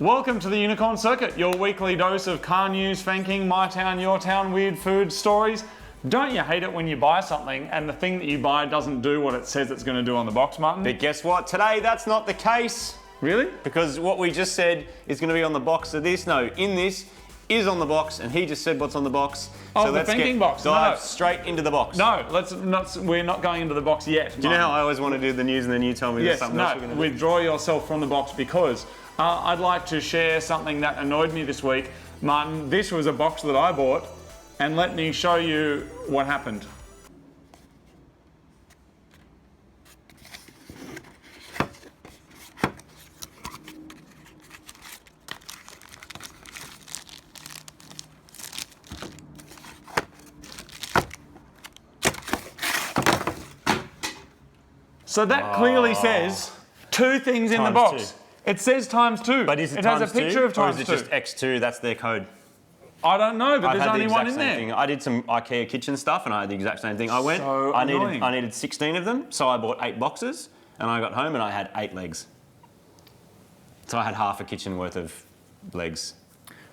Welcome to the Unicorn Circuit, your weekly dose of car news, Fanking, my town, your town, weird food stories. Don't you hate it when you buy something and the thing that you buy doesn't do what it says it's going to do on the box, Martin? But guess what? Today, that's not the case. Really? Because what we just said is going to be on the box of this. No, in this is on the box, and he just said what's on the box. Oh, so the Fanking box. Dive straight into the box. No, we're not going into the box yet. Do you know how I always want to do the news and then you tell me there's something else we're going to do? Withdraw yourself from the box because I'd like to share something that annoyed me this week. Martin, this was a box that I bought, and let me show you what happened. So that clearly says two things in the box. Two. It says ×2. But is it has a picture of ×2. Or is it just X2? That's their code. I don't know, but there's only one in there. Thing. I did some IKEA kitchen stuff and I had the exact same thing. I needed 16 of them, so I bought 8 boxes and I got home and I had 8 legs. So I had half a kitchen worth of legs.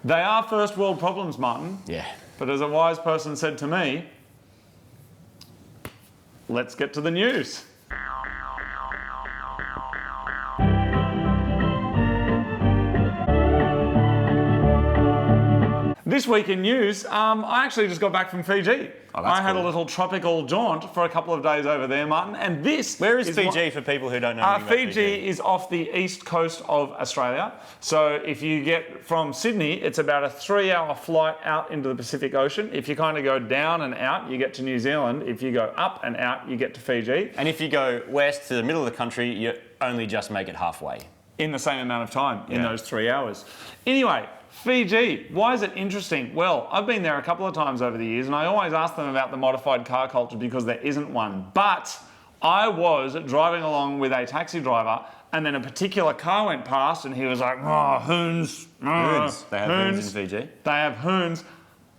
They are first world problems, Martin. Yeah. But as a wise person said to me, let's get to the news. This week in news, I actually just got back from Fiji. Oh, that's I had cool. a little tropical jaunt for a couple of days over there, Martin, and this... Where is Fiji for people who don't know anything about Fiji? Fiji is off the east coast of Australia. So if you get from Sydney, it's about a 3-hour flight out into the Pacific Ocean. If you kind of go down and out, you get to New Zealand. If you go up and out, you get to Fiji. And if you go west to the middle of the country, you only just make it halfway. In the same amount of time, in those 3 hours. Anyway, Fiji, why is it interesting? Well, I've been there a couple of times over the years and I always ask them about the modified car culture because there isn't one. But I was driving along with a taxi driver and then a particular car went past and he was like, oh, Hoons. Hoons. They have Hoons in Fiji. They have Hoons.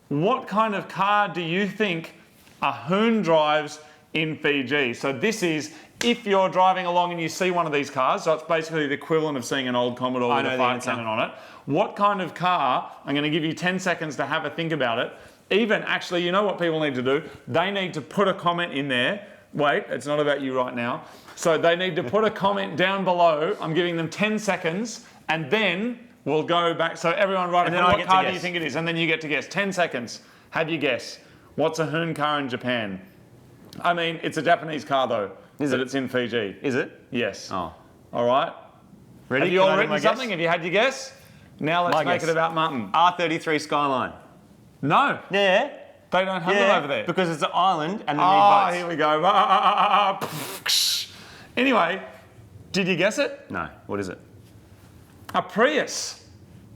What kind of car do you think a Hoon drives in Fiji? So this is, if you're driving along and you see one of these cars, so it's basically the equivalent of seeing an old Commodore with a fart cannon on it. What kind of car, I'm going to give you 10 seconds to have a think about it. Even, actually, you know what people need to do? They need to put a comment in there. Wait, it's not about you right now. So they need to put a comment down below. I'm giving them 10 seconds and then we'll go back. So everyone write a comment. What car do you think it is? And then you get to guess. 10 seconds. Have you guess. What's a Hoon car in Japan? I mean, it's a Japanese car though. Is it? It's in Fiji. Is it? Yes. Oh. All right. Ready? Have you all written something? Have you had your guess? Now let's make it about Martin. R33 Skyline. No. Yeah. They don't have them over there. Because it's an island and they need boats. Here we go. Anyway, did you guess it? No. What is it? A Prius.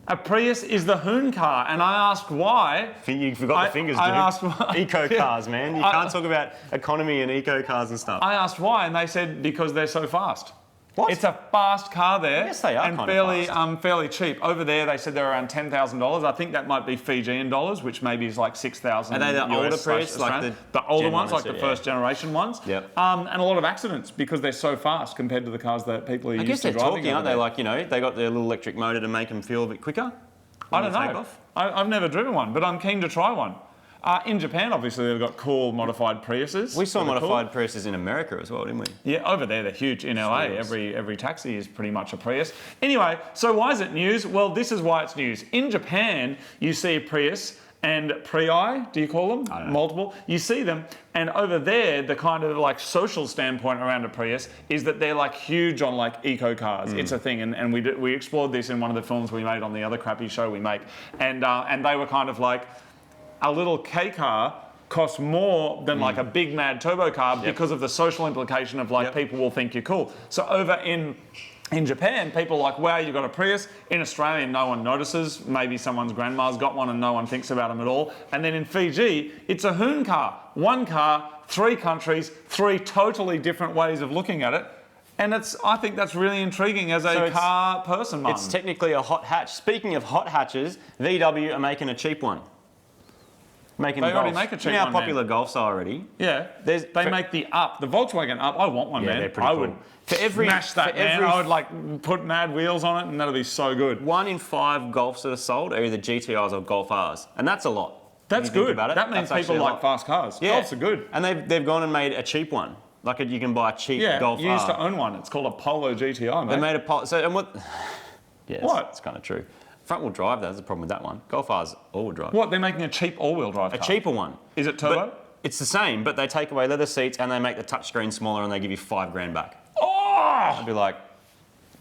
A Prius is the Hoon car, and I asked why. You forgot the fingers, dude. I asked why. Eco cars, man. You can't talk about economy and eco cars and stuff. I asked why, and they said because they're so fast. What? It's a fast car there. Yes, they are and kind of fast. fairly cheap. Over there, they said they're around $10,000. I think that might be Fijian dollars, which maybe is like 6,000. Are they the older Prius, like the older ones, like the first generation ones? Yep. And a lot of accidents because they're so fast compared to the cars that people are used to driving. I guess they're talking, aren't they? Like, you know, they got their little electric motor to make them feel a bit quicker. I don't know. I've never driven one, but I'm keen to try one. In Japan, obviously, they've got cool modified Priuses. We saw modified Priuses in America as well, didn't we? Yeah, over there, they're huge. In LA, every taxi is pretty much a Prius. Anyway, so why is it news? Well, this is why it's news. In Japan, you see a Prius and Prii, do you call them? I don't know. Multiple. You see them, and over there, the kind of like social standpoint around a Prius is that they're like huge on like eco cars. It's a thing, and we explored this in one of the films we made on the other crappy show we make, and they were kind of like, a little K car costs more than like a big mad turbo car because of the social implication of like people will think you're cool. So over in Japan, people are like, wow, you got a Prius. In Australia, no one notices. Maybe someone's grandma's got one and no one thinks about them at all. And then in Fiji, it's a Hoon car. One car, 3 countries, 3 totally different ways of looking at it. And I think that's really intriguing as a car person, Martin. It's technically a hot hatch. Speaking of hot hatches, VW are making a cheap one. Making They the already Golfs. make a cheap You know how one, man. popular Golfs are already? Yeah. They make the Up. The Volkswagen Up. I want one, Yeah, man. they're pretty I cool. would For every, smash that, for man. every- I would like put mad wheels on it and that'll be so good. 1 in 5 Golfs that are sold are either GTIs or Golf Rs. And that's a lot. That's If you think good. about it, That means that's people actually a like lot. fast cars. Yeah. Golfs are good. And they've gone and made a cheap one. Like you can buy a cheap Yeah, Golf you used R. to own one. It's called a Polo GTI, mate. They made a so and what? Yeah, What? It's kind of true. Front wheel drive. That's the problem with that one. Golf R's all wheel drive. What? They're making a cheap all-wheel drive car. A cheaper one. Is it turbo? But it's the same, but they take away leather seats and they make the touchscreen smaller and they give you $5,000 back. Oh! I'd be like,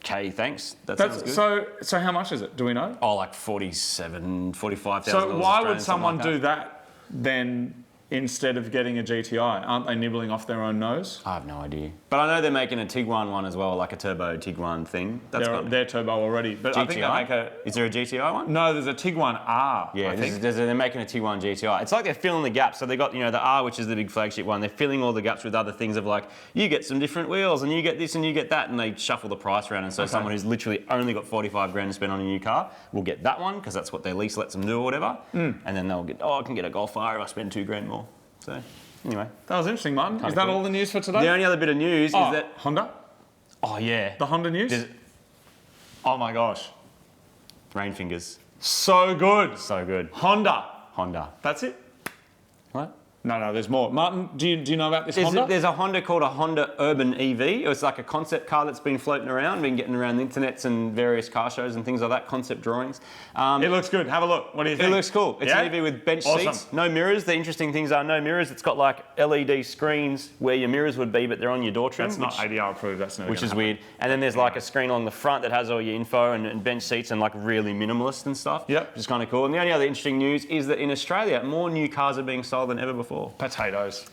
okay, thanks. That sounds good. So how much is it? Do we know? Oh, like 47, 45,000. So why would someone do that then instead of getting a GTI? Aren't they nibbling off their own nose? I have no idea. But I know they're making a Tiguan one as well, like a turbo Tiguan thing. They're turbo already. But I think they make a... Is there a GTI one? No, there's a Tiguan R. Yeah, I think. they're making a Tiguan GTI. It's like they're filling the gaps. So they got, the R, which is the big flagship one. They're filling all the gaps with other things of like, you get some different wheels and you get this and you get that, and they shuffle the price around. And so someone who's literally only got $45,000 to spend on a new car will get that one because that's what their lease lets them do or whatever. And then they'll get, I can get a Golf R if I spend $2,000 more. So anyway, That was interesting, Martin. Is that cool. all the news for today? The only other bit of news is that Honda? oh yeah, The Honda news? Oh my gosh. rain fingers, So good. so good. Honda. That's it? What? No, there's more. Martin, do you know about this Honda? There's a Honda called a Honda Urban EV. It's like a concept car that's been floating around, been getting around the internets and various car shows and things like that, concept drawings. It looks good. Have a look. What do you think? It looks cool. It's an EV with bench seats, no mirrors. The interesting things are no mirrors. It's got like LED screens where your mirrors would be, but they're on your door trim. That's not ADR approved. That's never Which gonna is happen. weird. And then there's like a screen along the front that has all your info and bench seats and like really minimalist and stuff. Yep. Which is kind of cool. And the only other interesting news is that in Australia, more new cars are being sold than ever before. Potatoes.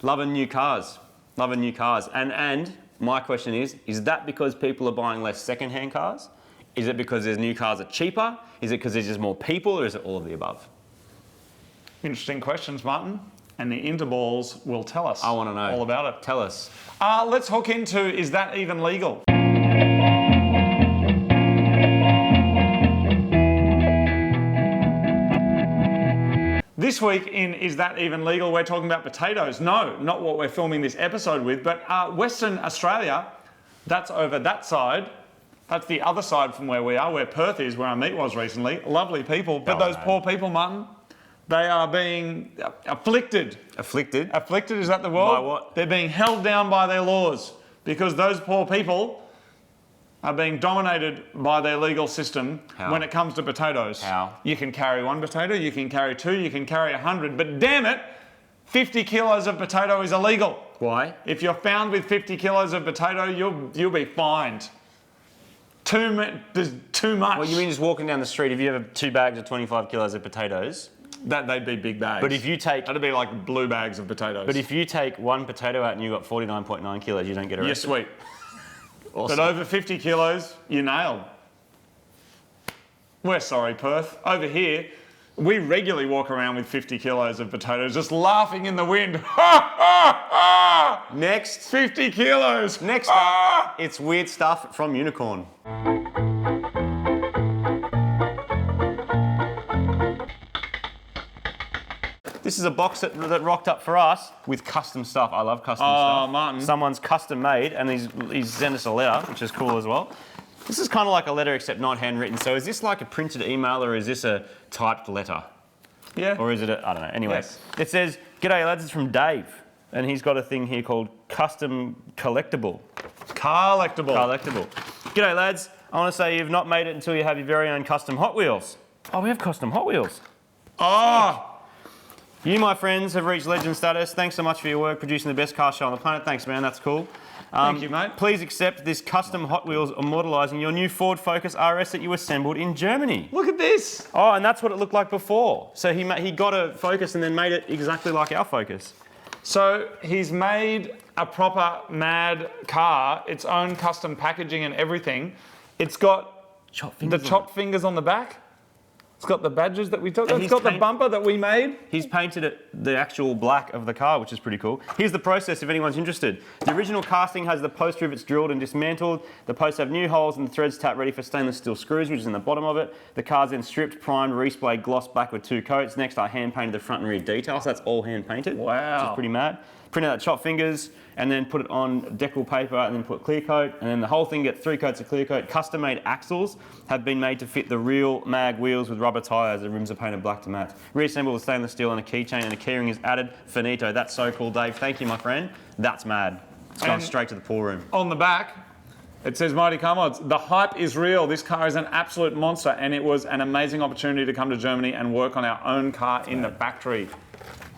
Loving new cars. And my question is that because people are buying less second-hand cars? Is it because there's new cars are cheaper? Is it because there's just more people, or is it all of the above? Interesting questions, Martin. And the interballs will tell us. I want to know. All about it. Tell us. Let's hook into, is that even legal? This week in Is That Even Legal, we're talking about potatoes. No, not what we're filming this episode with, but Western Australia, that's over that side. That's the other side from where we are, where Perth is, where our meet was recently. Lovely people, but those poor people, Martin, they are being afflicted. Afflicted? Afflicted, is that the word? By what? They're being held down by their laws because those poor people are being dominated by their legal system when it comes to potatoes. How? You can carry 1 potato, you can carry 2, you can carry 100, but damn it, 50 kilos of potato is illegal. Why? If you're found with 50 kilos of potato, you'll be fined. There's too much. Well, you mean just walking down the street, if you have 2 bags of 25 kilos of potatoes? They'd be big bags. But if you take... That'd be like blue bags of potatoes. But if you take 1 potato out and you've got 49.9 kilos, you don't get arrested? You're sweet. Awesome. But over 50 kilos, you're nailed. We're sorry, Perth. Over here, we regularly walk around with 50 kilos of potatoes, just laughing in the wind. Ha, ha, ha! Next. 50 kilos. Next Ah! up, it's weird stuff from Unicorn. This is a box that rocked up for us with custom stuff. I love custom stuff. Martin. Someone's custom made and he's sent us a letter, which is cool as well. This is kind of like a letter except not handwritten. So is this like a printed email or is this a typed letter? Yeah. Or is it I don't know. Anyway, Yes. It says, "G'day lads, it's from Dave." And he's got a thing here called custom collectible. Collectible. G'day lads, I want to say you've not made it until you have your very own custom Hot Wheels. Oh, we have custom Hot Wheels. Oh, You, my friends, have reached legend status. Thanks so much for your work producing the best car show on the planet. Thanks, man. That's cool. thank you, mate. Please accept this custom Hot Wheels immortalising your new Ford Focus RS that you assembled in Germany. Look at this. Oh, and that's what it looked like before. So he got a Focus and then made it exactly like our Focus. So he's made a proper mad car, its own custom packaging and everything. It's got Chopped the chopped fingers on the back. It's got the badges that we took. And It's got the bumper that we made. He's painted it the actual black of the car, which is pretty cool. Here's the process if anyone's interested. The original casting has the post rivets drilled and dismantled. The posts have new holes and the threads tapped ready for stainless steel screws, which is in the bottom of it. The car's then stripped, primed, resplayed, glossed black with 2 coats. Next, I hand painted the front and rear details. So that's all hand painted. Wow. Which is pretty mad. Print out chop fingers and then put it on decal paper and then put clear coat. And then the whole thing gets 3 coats of clear coat. Custom made axles have been made to fit the real mag wheels with rubber tyres. The rims are painted black to match. Reassembled with stainless steel and a keychain and a keyring is added. Finito. That's so cool, Dave. Thank you, my friend. That's mad. It's going straight to the pool room. On the back, it says Mighty Car Mods. The hype is real. This car is an absolute monster, and it was an amazing opportunity to come to Germany and work on our own car in the factory.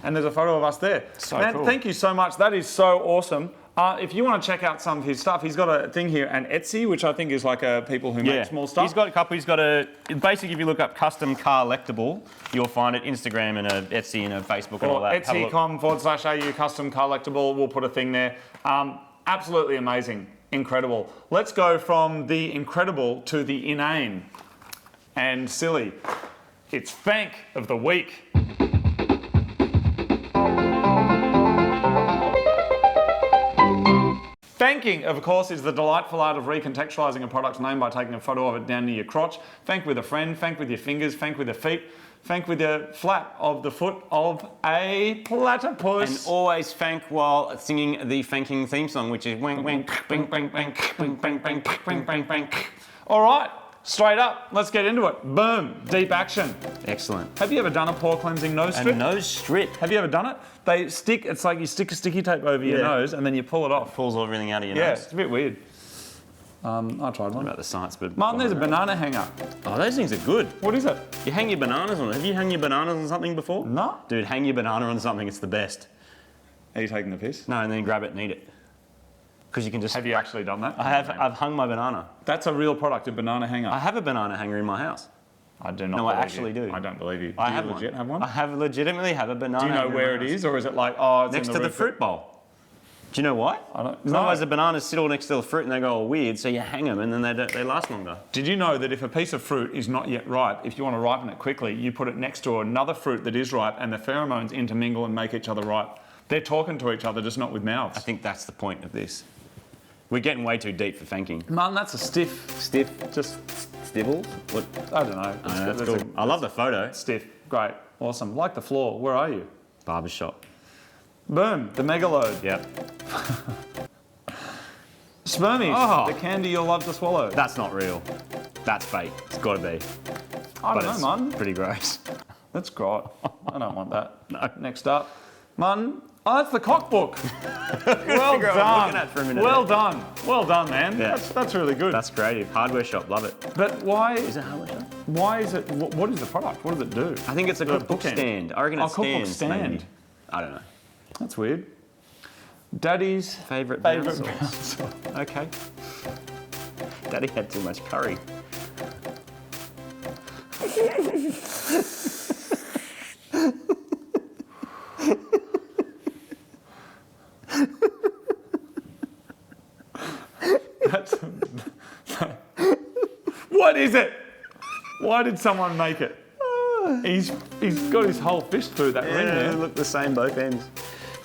And there's a photo of us there. So Man, cool. Thank you so much. That is so awesome. If you want to check out some of his stuff, he's got a thing here, an Etsy, which I think is like a people who make small stuff. He's got a couple. He's got a, basically if you look up custom car collectible, you'll find it Instagram and a Etsy and a Facebook and all that. Etsy.com/au custom car collectible. We'll put a thing there. Absolutely amazing. Incredible. Let's go from the incredible to the inane and silly. It's Fank of the Week. Fanking, of course, is the delightful art of recontextualizing a product's name by taking a photo of it down near your crotch. Fank with a friend, fank with your fingers, fank with your feet, fank with the flap of the foot of a platypus. And always fank while singing the Fanking theme song, which is wank, wank, bang, bang, bang, bang, bang, bang, bang, bang, bang. All right, straight up, let's get into it. Boom, deep action. Excellent. Have you ever done a pore cleansing nose strip? A nose strip. Have you ever done it? They stick, it's like you stick a sticky tape over your nose and then you pull it off. Pulls everything out of your Yeah, nose. it's a bit weird. I tried one. About the science, but Martin, there's a banana hanger. Oh, those things are good. What is it? You hang your bananas on it. Have you hung your bananas on something before? No. Dude, hang your banana on something. It's the best. Are you taking the piss? No, and then grab it and eat it. Because you can just. Have you actually done that? I've hung my banana. That's a real product, a banana hanger. I have a banana hanger in my house. I do not. No, believe I actually you. do. I don't believe you. Do I you have legit one. have one? I have legitimately have a banana. Do you know hanger where in my it house. is, or is it like it's Next in to the roof? fruit bowl. Do you know why? I don't. Otherwise, No. the bananas sit all next to the fruit and they go all weird. So you hang them and then they last longer. Did you know that if a piece of fruit is not yet ripe, if you want to ripen it quickly, you put it next to another fruit that is ripe, and the pheromones intermingle and make each other ripe. They're talking to each other, just not with mouths. I think that's the point of this. We're getting way too deep for Fanking. Man, that's a stiff. Stiff, just stibbles. What? I don't know. That's cool. I love the photo. Stiff. Great. Awesome. Like the floor. Where are you? Barbershop. Boom. The mega load. Yep. Spermies. Oh. The candy you'll love to swallow. That's not real. That's fake. It's got to be. I But don't it's know, man. pretty gross. That's great. I don't want that. No. Next up. Man. Oh, that's the cockbook. Well Figure out what I'm looking at for a done. minute Well there. done. Well done, man. Yeah. That's really good. That's creative. Hardware shop. Love it. But why? Is it hardware shop? Why is it? What is the product? What does it do? I think it's a The cookbook bookend. stand. I reckon it cookbook stands. stand. Maybe. I don't know. That's weird. Daddy's Favourite favourite brown brown sauce. sauce. Okay. Daddy had too much curry. That's, what is it? Why did someone make it? He's got his whole fist through that ring Yeah, there. look the same both ends.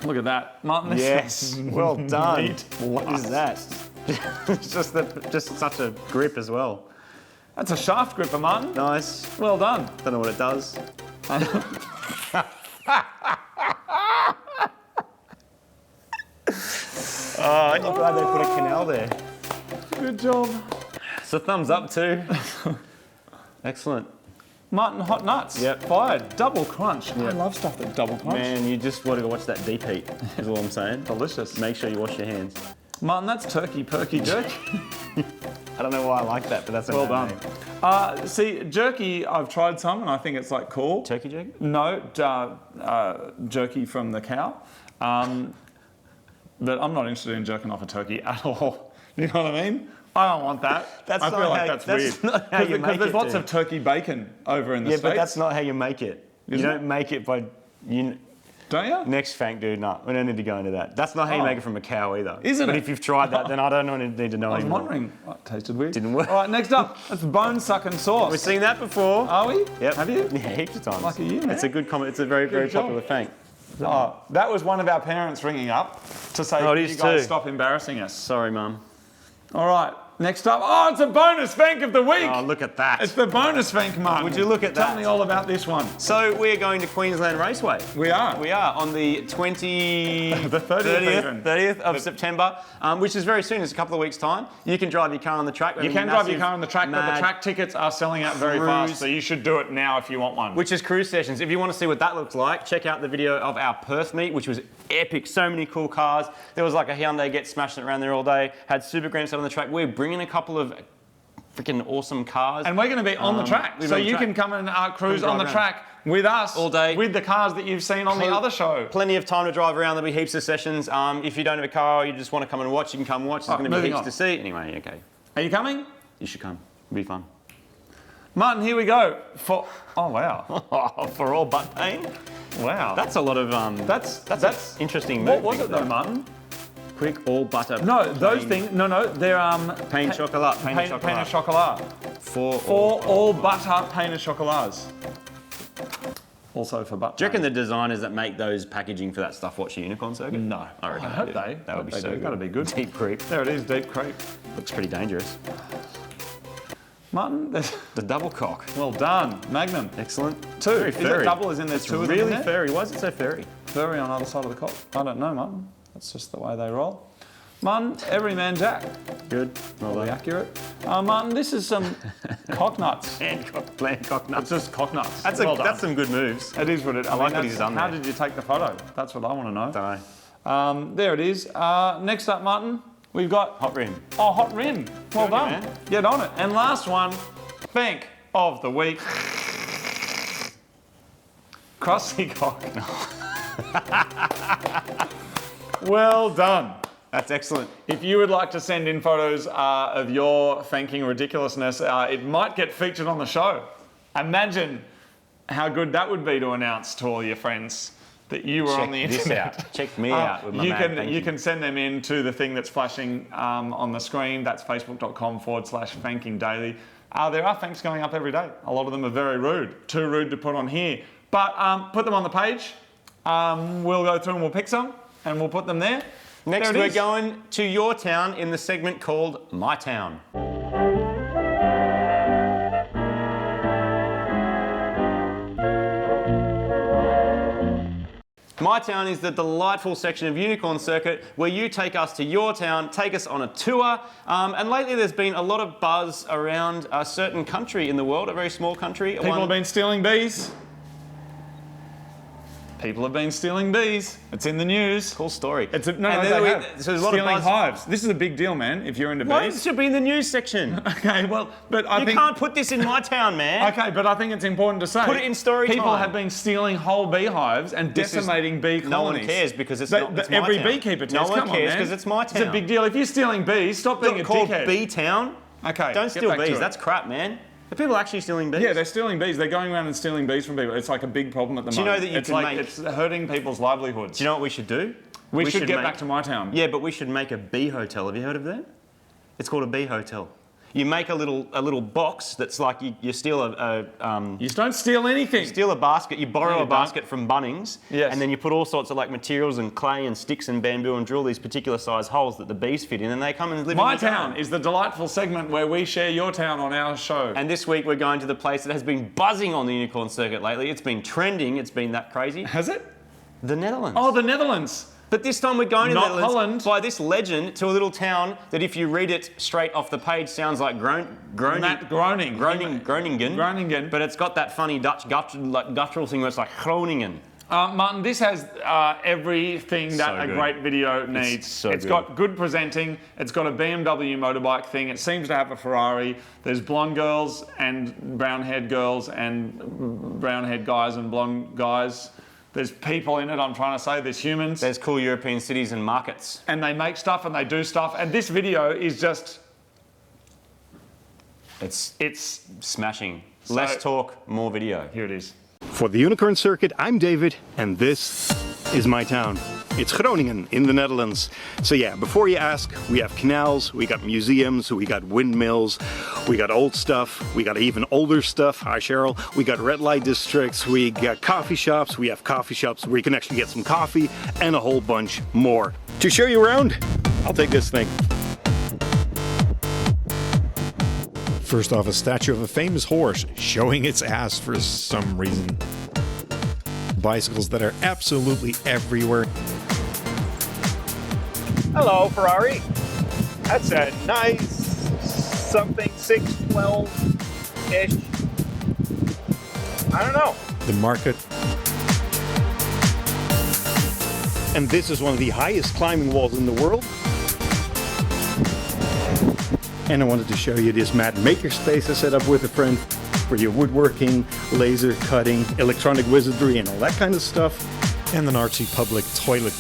Look at that, Martin. This Yes, is well done. neat. What is that? It's just such a grip as well. That's a shaft gripper, Martin. Nice. Well done. Don't know what it does. Oh, I'm glad they put a canal there. Good job. So thumbs up too. Excellent. Martin, hot nuts. Yep. Fired. Double crunch. I love stuff that double crunch. Man, you just want to go watch that deep heat, is all I'm saying. Delicious. Make sure you wash your hands. Martin, that's turkey perky jerky. I don't know why I like that, but that's a Well bad done. name. See, jerky, I've tried some and I think it's like cool. Turkey jerky? No, jerky from the cow. But I'm not interested in jerking off a turkey at all. You know what I mean? I don't want that. That's I feel not like how- that's that's weird. not how you make there's it, lots dude. of turkey bacon over in the Yeah, States. but that's not how you make it. You Isn't don't make it by... Don't you? Next Fank, dude, no, we don't need to go into that. That's not how you make it from a cow either. Isn't but it? if you've tried that, then I don't need to know I was anymore. wondering. Oh, it tasted weird. Didn't work. All right, next up, it's bone sucking sauce. We've seen that before. Are we? Yep. Have you? Yeah, heaps of times. Lucky you, man. It's a good comment. It's a very, very job. popular Fank. Oh, that was one of our parents ringing up to say, Oh, it "Can is you guys too. stop embarrassing us." Sorry, Mum. All right, next up. Oh, it's a bonus Fank of the week. Oh, look at that. It's the bonus Fank, Martin. Would you look at Tell that? me all about this one. So we're going to Queensland Raceway. We are. We are on the 30th, The 30th even. 30th of September, which is very soon. It's a couple of weeks' time. You can drive your car on the track. You can drive your car on the track, but the track tickets are selling out very fast, so you should do it now if you want one. Which is cruise sessions. If you want to see what that looks like, check out the video of our Perth meet, which was epic. So many cool cars. There was like a Hyundai Get smashing around there all day. Had Super Grand set on the track. We're bringing a couple of freaking awesome cars. And we're going to be on the track, so you can come and cruise on the track with us all day, with the cars that you've seen on the other show. Plenty of time to drive around. There'll be heaps of sessions. If you don't have a car or you just want to come and watch, you can come watch. There's going to be heaps to see. Anyway, okay. Are you coming? You should come. It'll be fun. Martin, here we go. Oh wow. For all butt pain. Wow. That's a lot of that's interesting. What was it though, Martin? Quick all butter. No, those things. No, they're pain chocolat. Pain au chocolat. For all butter pain au chocolats. Also for butter. Do you reckon the designers that make those packaging for that stuff watch the Unicorn Circuit? No. I reckon I hope they. That would be so good. Got to be good. Deep creep. There it is, deep creep. Looks pretty dangerous. Martin, The double cock. well done. Magnum. Excellent. Two. Very Is furry. it double? Is in there It's two of them in really there? furry. Why is it so furry? Furry on the other side of the cock. I don't know, Martin. That's just the way they roll. Martin, every man Jack. Good. Well Probably done. accurate. Martin, this is some cock nuts. Bland cock It's nuts. just cock nuts. That's That's some good moves. It is what it is. I like what he's done How there. did you take the photo? That's what I want to know. Don't know. There it is. Next up, Martin, we've got Hot rim. Oh, hot rim. Well Good on done. you, man. Get on it. And last one, Fank of the week. Crossy cock. Well done. That's excellent. If you would like to send in photos of your fanking ridiculousness, it might get featured on the show. Imagine how good that would be to announce to all your friends that you were on the Check this internet. out. Check me out with my you mad can thanking. you can send them in to the thing that's flashing on the screen. That's facebook.com/fanking daily. There are fanks going up every day. A lot of them are very rude. Too rude to put on here. But put them on the page. We'll go through and we'll pick some and we'll put them there. Next, There it we're is. going to your town in the segment called My Town. My Town is the delightful section of Unicorn Circuit where you take us to your town, take us on a tour. And lately there's been a lot of buzz around a certain country in the world, a very small country. People have been stealing bees. People have been stealing bees. It's in the news. Cool story. It's a, no, And no, then they we- have. so there's a lot of Stealing buzz. hives. This is a big deal, man. If you're into Why bees. it should be in the news section? Okay, well, but I You think. can't put this in My Town, man. Okay, but I think it's important to say. Put it in story People time. have been stealing whole beehives and This is- decimating bee colonies. No one cares because it's not. It's every my town. beekeeper No does. one Come on, cares man. because it's my town. It's a big deal. If you're stealing bees, stop being a It's called dickhead. Bee Town. Okay, Don't get steal back to bees. it. That's crap, man. Are people actually stealing bees? Yeah, they're stealing bees. They're going around and stealing bees from people. It's like a big problem at the Do you know moment. that you it's can like make- it's hurting people's livelihoods. Do you know what we should do? we should get make- back to my town. Yeah, but we should make a bee hotel. Have you heard of that? It's called a bee hotel. You make a little box that's like you steal You don't steal anything. steal a basket, you borrow No, you a basket from Bunnings, Yes. and then you put all sorts of like materials and clay and sticks and bamboo and drill these particular size holes that the bees fit in, and they come and live My in your town garden. is the delightful segment where we share your town on our show. And this week we're going to the place that has been buzzing on the Unicorn Circuit lately. It's been trending. It's been that crazy. Has it? The Netherlands. Oh, the Netherlands. But this time we're going to the Not Netherlands Holland. by this legend to a little town that, if you read it straight off the page, sounds like Groningen. Groningen. But it's got that funny Dutch guttural thing where it's like Groningen. Martin, this has everything that So a good. great video needs. so It's good. got good presenting. It's got a BMW motorbike thing. It seems to have a Ferrari. There's blonde girls and brown-haired girls and brown-haired guys and blonde guys. There's people in it, I'm trying to say. There's humans. There's cool European cities and markets. And they make stuff and they do stuff. And this video is just... It's smashing. Less talk, more video. Here it is. For the Unicorn Circuit, I'm David, and this is my town. It's Groningen in the Netherlands. So yeah, before you ask, we have canals, we got museums, we got windmills, we got old stuff, we got even older stuff. Hi Cheryl. We got red light districts, we got coffee shops, we have coffee shops where you can actually get some coffee, and a whole bunch more. To show you around, I'll take this thing. First off, a statue of a famous horse showing its ass for some reason. Bicycles that are absolutely everywhere. Hello, Ferrari. That's a nice something 612-ish. I don't know. The market. And this is one of the highest climbing walls in the world. And I wanted to show you this mad makerspace I set up with a friend for your woodworking, laser cutting, electronic wizardry, and all that kind of stuff. And an artsy public toilet.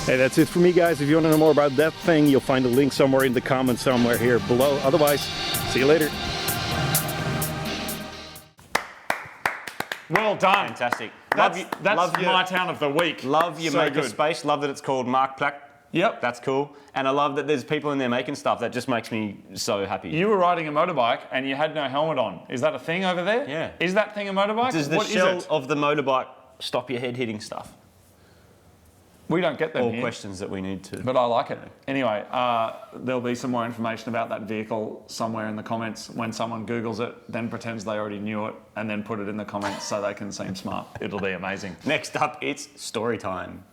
Hey, that's it for me, guys. If you want to know more about that thing, you'll find a link somewhere in the comments somewhere here below. Otherwise, see you later. Well done. Fantastic. That's my town of the week. Love your makerspace. Love that it's called mycrapcar. Yep. That's cool. And I love that there's people in there making stuff. That just makes me so happy. You were riding a motorbike and you had no helmet on. Is that a thing over there? Yeah. Is that thing a motorbike? Does the shell of the motorbike stop your head hitting stuff? We don't get them All here. questions that we need to. But I like it. Anyway, there'll be some more information about that vehicle somewhere in the comments when someone Googles it, then pretends they already knew it, and then put it in the comments so they can seem smart. It'll be amazing. Next up, it's story time.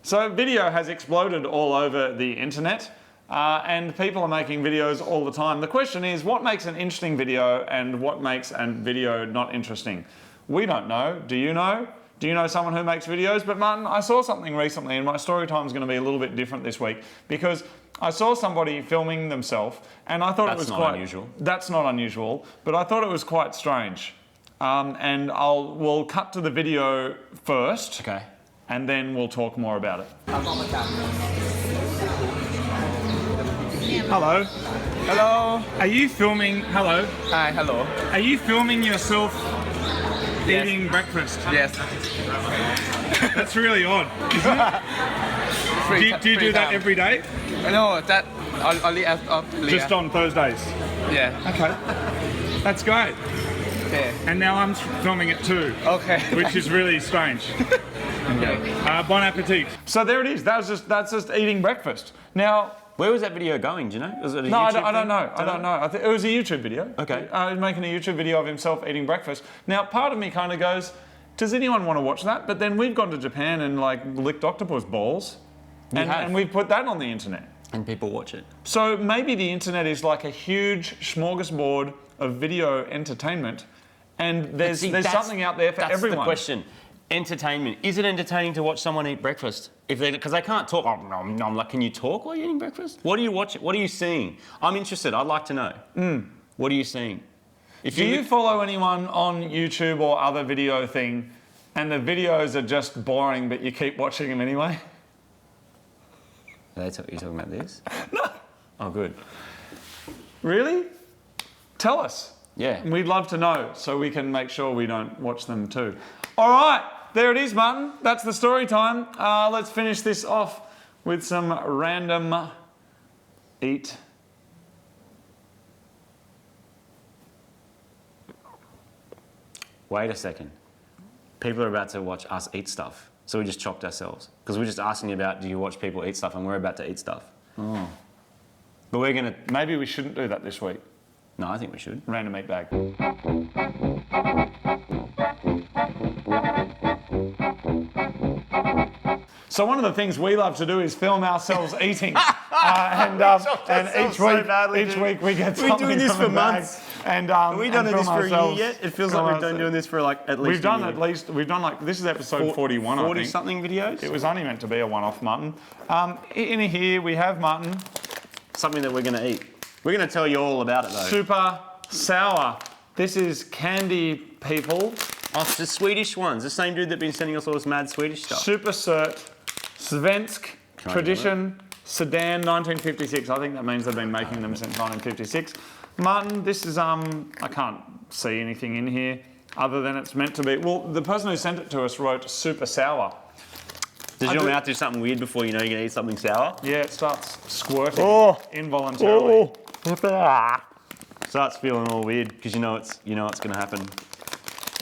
So video has exploded all over the internet. And people are making videos all the time. The question is, what makes an interesting video and what makes a video not interesting? We don't know. Do you know? Do you know someone who makes videos? But Martin, I saw something recently, and my story time is going to be a little bit different this week because I saw somebody filming themselves, and I thought it was quite unusual. That's not unusual, but I thought it was quite strange. And we'll cut to the video first. Okay. And then we'll talk more about it. Hello. Hello. Are you filming? Hello. Hi, hello. Are you filming yourself eating breakfast? Yes. That's really odd, isn't it? Do you do that every day? No, that only after. Just on Thursdays? Yeah. Okay. That's great. Yeah. And now I'm filming it too. Okay. Which is really strange. Okay. Bon appetit. So there it is. That's just eating breakfast. Now, where was that video going? Do you know? Was it a no, YouTube I don't thing? know. I don't know. It was a YouTube video. Okay. He was making a YouTube video of himself eating breakfast. Now, part of me kind of goes, does anyone want to watch that? But then we've gone to Japan and like licked octopus balls, and we've put that on the internet. And people watch it. So maybe the internet is like a huge smorgasbord of video entertainment, and there's something out there for everyone. That's the question. Entertainment. Is it entertaining to watch someone eat breakfast? Because they can't talk. Oh, no, I'm like, can you talk while you're eating breakfast? What are you watching? What are you seeing? I'm interested. I'd like to know. What are you seeing? Do you follow anyone on YouTube or other video thing, and the videos are just boring, but you keep watching them anyway? You're talking about this? No. Oh, good. Really? Tell us. Yeah. We'd love to know so we can make sure we don't watch them too. All right, there it is, Martin. That's the story time. Let's finish this off with some random eat. Wait a second. People are about to watch us eat stuff. So we just chopped ourselves. Because we're just asking you about, do you watch people eat stuff? And we're about to eat stuff. Oh. But we're going to... Maybe we shouldn't do that this week. No, I think we should. Random eat bag. So one of the things we love to do is film ourselves eating, and each week we get something. We've been doing this from for the bag. months. And Have we done and this film for a year ourselves. yet? It feels like we've been doing this for like at least We've done a year. at least, we've done like, this is episode 41, I think. 40-something videos? It was only meant to be a one-off, Martin. In here we have, Martin, Something that we're going to eat. We're going to tell you all about it though. super sour. This is candy, people. Oh, it's the Swedish ones. The same dude that's been sending us all this mad Swedish stuff. Super Cert, Svensk, I Tradition, Sedan, 1956. I think that means they've been making them since 1956. Martin, this is, I can't see anything in here other than it's meant to be. Well, the person who sent it to us wrote super sour. Does your mouth do something weird before you know you're going to eat something sour? Yeah, it starts squirting involuntarily. Starts feeling all weird because you know it's going to happen.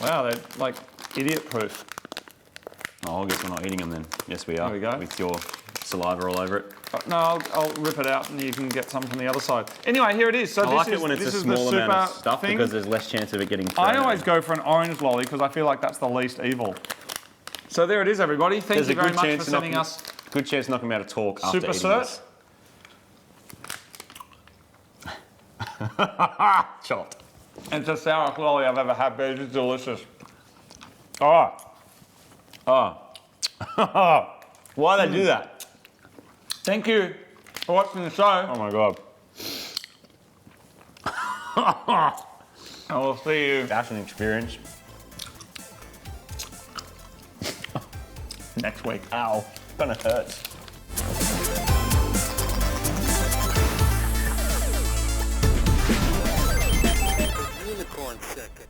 Wow, they're like idiot-proof. Oh, I guess we're not eating them then. Yes, we are. There we go. With your saliva all over it. No, I'll rip it out and you can get some from the other side. Anyway, here it is. So I like it when it's a small amount of stuff thing. because there's less chance of it getting thrown. I always go for an orange lolly because I feel like that's the least evil. So there it is, everybody. Thank you very much for sending us. Good chance not going to be able to talk after Super eating cert. this. Chopped. It's the sourest lolly I've ever had, but it's delicious. Oh. Why'd they do that? Thank you for watching the show. Oh my god. And we'll see you That's an experience. next week. Ow. Kind of hurts. Unicorn second.